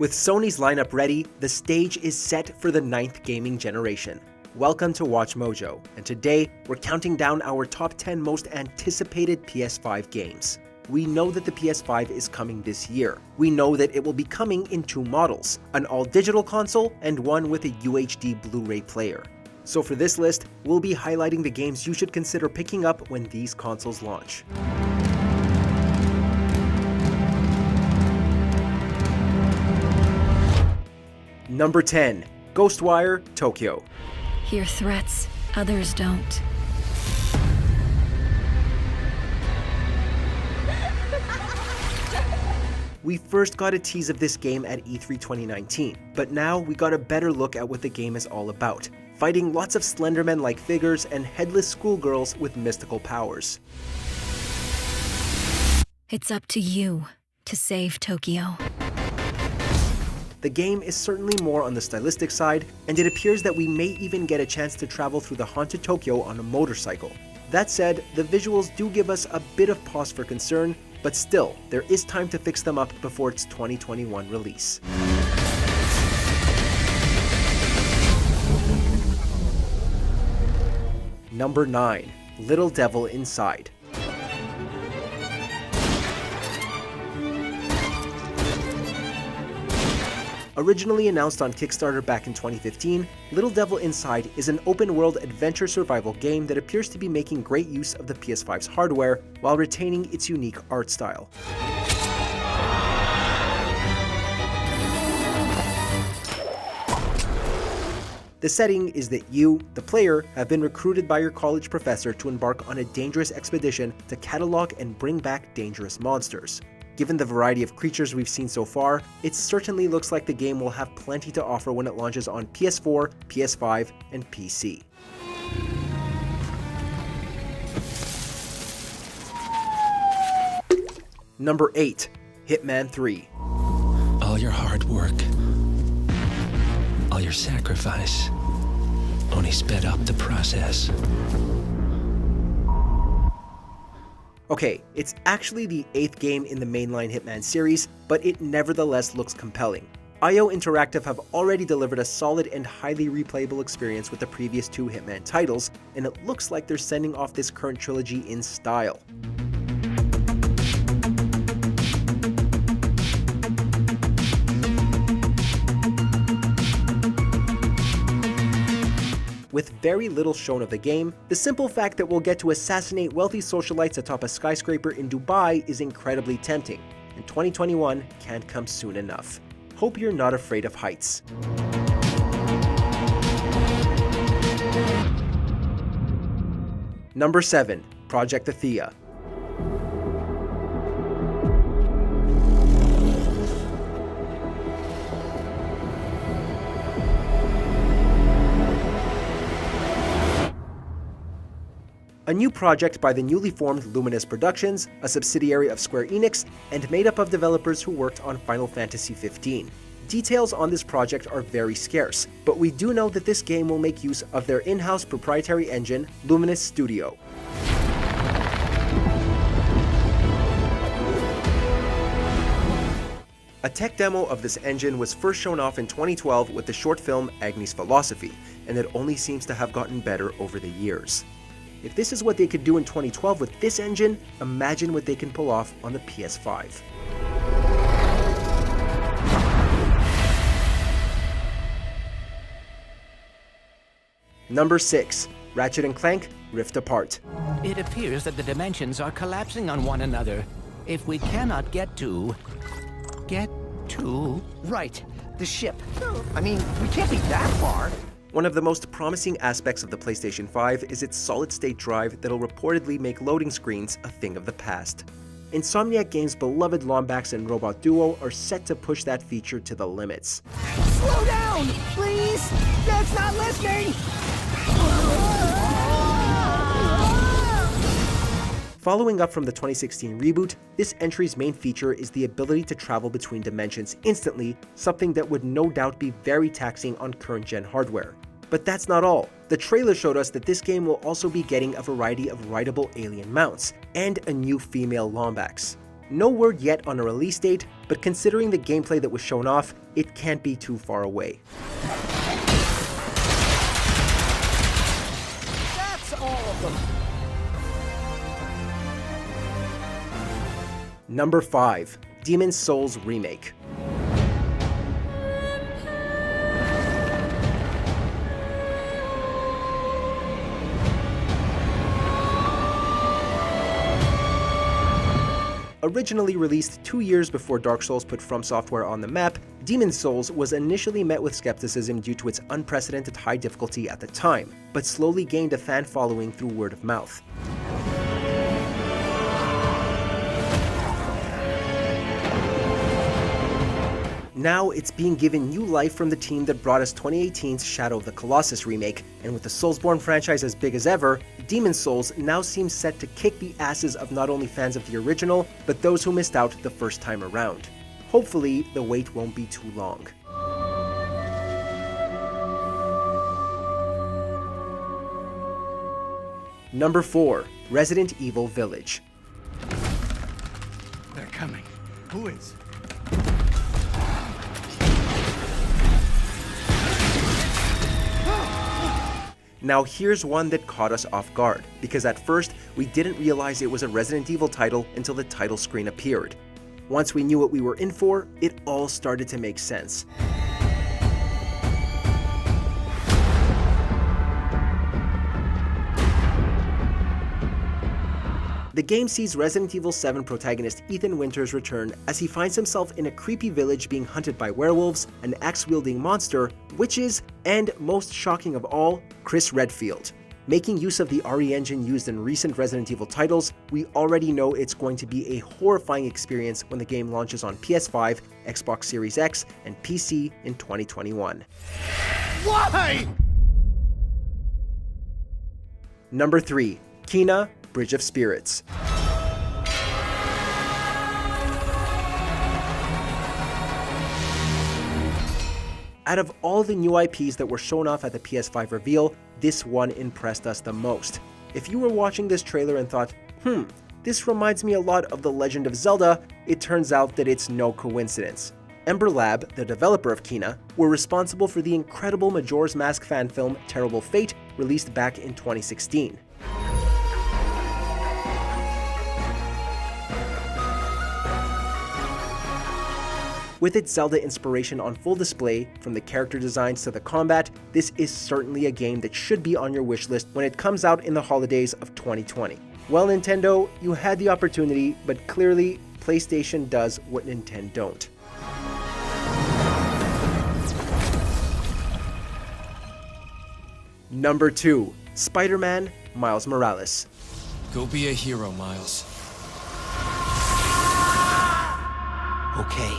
With Sony's lineup ready, the stage is set for the 9th gaming generation. Welcome to Watch Mojo, and today we're counting down our top 10 most anticipated PS5 games. We know that the PS5 is coming this year. We know that it will be coming in 2 models, an all-digital console and one with a UHD Blu-ray player. So for this list, we'll be highlighting the games you should consider picking up when these consoles launch. Number 10. Ghostwire Tokyo. Hear threats, others don't. We first got a tease of this game at E3 2019, but now we got a better look at what the game is all about, fighting lots of Slenderman-like figures and headless schoolgirls with mystical powers. It's up to you to save Tokyo. The game is certainly more on the stylistic side, and it appears that we may even get a chance to travel through the haunted Tokyo on a motorcycle. That said, the visuals do give us a bit of pause for concern, but still, there is time to fix them up before its 2021 release. Number 9. Little Devil Inside. Originally announced on Kickstarter back in 2015, Little Devil Inside is an open-world adventure survival game that appears to be making great use of the PS5's hardware while retaining its unique art style. The setting is that you, the player, have been recruited by your college professor to embark on a dangerous expedition to catalog and bring back dangerous monsters. Given the variety of creatures we've seen so far, it certainly looks like the game will have plenty to offer when it launches on PS4, PS5, and PC. Number 8. Hitman III. All your hard work, all your sacrifice, only sped up the process. Okay, it's actually the 8th game in the mainline Hitman series, but it nevertheless looks compelling. IO Interactive have already delivered a solid and highly replayable experience with the previous 2 Hitman titles, and it looks like they're sending off this current trilogy in style. With very little shown of the game, the simple fact that we'll get to assassinate wealthy socialites atop a skyscraper in Dubai is incredibly tempting, and 2021 can't come soon enough. Hope you're not afraid of heights. Number 7. Project Athia. A new project by the newly formed Luminous Productions, a subsidiary of Square Enix, and made up of developers who worked on Final Fantasy XV. Details on this project are very scarce, but we do know that this game will make use of their in-house proprietary engine, Luminous Studio. A tech demo of this engine was first shown off in 2012 with the short film Agni's Philosophy, and it only seems to have gotten better over the years. If this is what they could do in 2012 with this engine, imagine what they can pull off on the PS5. Number 6. Ratchet and Clank Rift Apart. It appears that the dimensions are collapsing on one another. If we cannot get to... Right, the ship. I mean, we can't be that far. One of the most promising aspects of the PlayStation 5 is its solid-state drive that'll reportedly make loading screens a thing of the past. Insomniac Games' beloved Lombax and Robot Duo are set to push that feature to the limits. Slow down, please! Dad's not listening! Following up from the 2016 reboot, this entry's main feature is the ability to travel between dimensions instantly, something that would no doubt be very taxing on current-gen hardware. But that's not all. The trailer showed us that this game will also be getting a variety of rideable alien mounts, and a new female Lombax. No word yet on a release date, but considering the gameplay that was shown off, it can't be too far away. That's all of them. Number 5. Demon's Souls Remake. Originally released 2 years before Dark Souls put From Software on the map, Demon's Souls was initially met with skepticism due to its unprecedented high difficulty at the time, but slowly gained a fan following through word of mouth. Now it's being given new life from the team that brought us 2018's Shadow of the Colossus remake, and with the Soulsborne franchise as big as ever, Demon's Souls now seems set to kick the asses of not only fans of the original, but those who missed out the first time around. Hopefully, the wait won't be too long. Number 4. Resident Evil Village. They're coming. Who is? Now here's one that caught us off guard, because at first we didn't realize it was a Resident Evil title until the title screen appeared. Once we knew what we were in for, it all started to make sense. The game sees Resident Evil 7 protagonist Ethan Winters return as he finds himself in a creepy village being hunted by werewolves, an axe-wielding monster, witches, and, most shocking of all, Chris Redfield. Making use of the RE engine used in recent Resident Evil titles, we already know it's going to be a horrifying experience when the game launches on PS5, Xbox Series X, and PC in 2021. Why? Number 3. Kena: Bridge of Spirits. Out of all the new IPs that were shown off at the PS5 reveal, this one impressed us the most. If you were watching this trailer and thought, this reminds me a lot of The Legend of Zelda, it turns out that it's no coincidence. Ember Lab, the developer of Kena, were responsible for the incredible Majora's Mask fan film Terrible Fate, released back in 2016. With its Zelda inspiration on full display, from the character designs to the combat, this is certainly a game that should be on your wishlist when it comes out in the holidays of 2020. Well, Nintendo, you had the opportunity, but clearly, PlayStation does what Nintendo don't. Number 2. Spider-Man: Miles Morales. Go be a hero, Miles. Okay,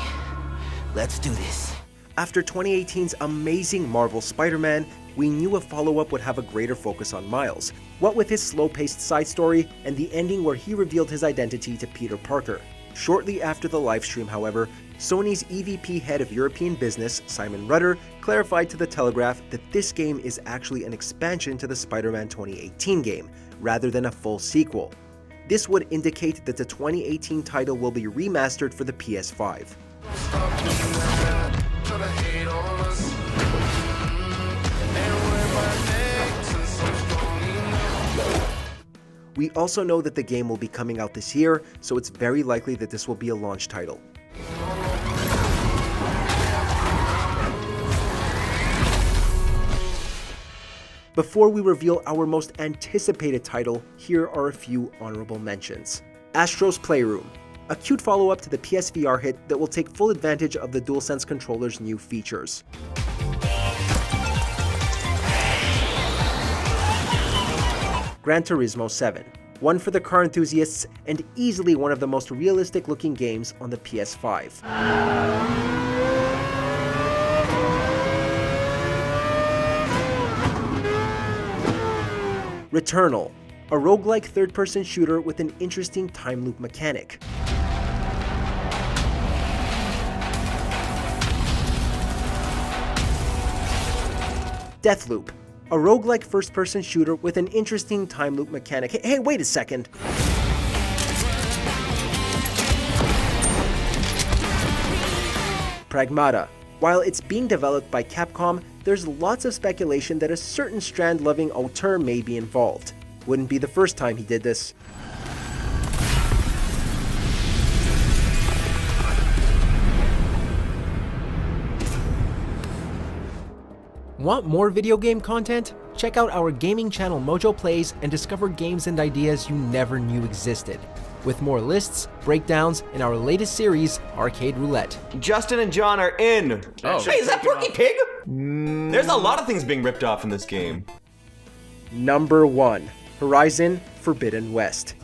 let's do this. After 2018's amazing Marvel Spider-Man, we knew a follow-up would have a greater focus on Miles, what with his slow-paced side story and the ending where he revealed his identity to Peter Parker. Shortly after the livestream, however, Sony's EVP head of European business, Simon Rutter, clarified to The Telegraph that this game is actually an expansion to the Spider-Man 2018 game, rather than a full sequel. This would indicate that the 2018 title will be remastered for the PS5. We also know that the game will be coming out this year, so it's very likely that this will be a launch title. Before we reveal our most anticipated title, here are a few honorable mentions. Astro's Playroom, a cute follow-up to the PSVR hit that will take full advantage of the DualSense controller's new features. Gran Turismo 7, one for the car enthusiasts and easily one of the most realistic looking games on the PS5. Returnal, a roguelike third-person shooter with an interesting time loop mechanic. Deathloop, a roguelike first-person shooter with an interesting time loop mechanic. Hey, wait a second. Pragmata. While it's being developed by Capcom, there's lots of speculation that a certain Strand-loving auteur may be involved. Wouldn't be the first time he did this. Want more video game content? Check out our gaming channel Mojo Plays and discover games and ideas you never knew existed. With more lists, breakdowns, and our latest series, Arcade Roulette. Justin and John are in. Oh. Hey, is that Porky Pig? There's a lot of things being ripped off in this game. Number 1. Horizon Forbidden West.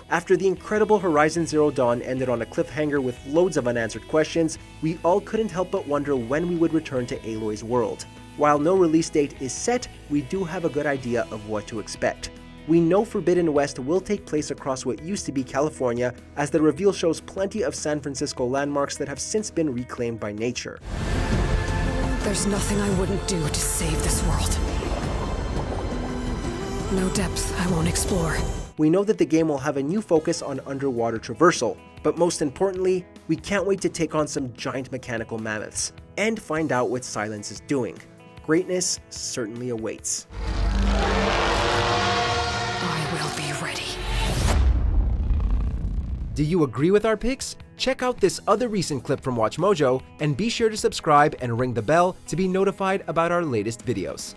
After the incredible Horizon Zero Dawn ended on a cliffhanger with loads of unanswered questions, we all couldn't help but wonder when we would return to Aloy's world. While no release date is set, we do have a good idea of what to expect. We know Forbidden West will take place across what used to be California, as the reveal shows plenty of San Francisco landmarks that have since been reclaimed by nature. There's nothing I wouldn't do to save this world. No depths I won't explore. We know that the game will have a new focus on underwater traversal, but most importantly, we can't wait to take on some giant mechanical mammoths, and find out what Silence is doing. Greatness certainly awaits. I will be ready. Do you agree with our picks? Check out this other recent clip from WatchMojo, and be sure to subscribe and ring the bell to be notified about our latest videos.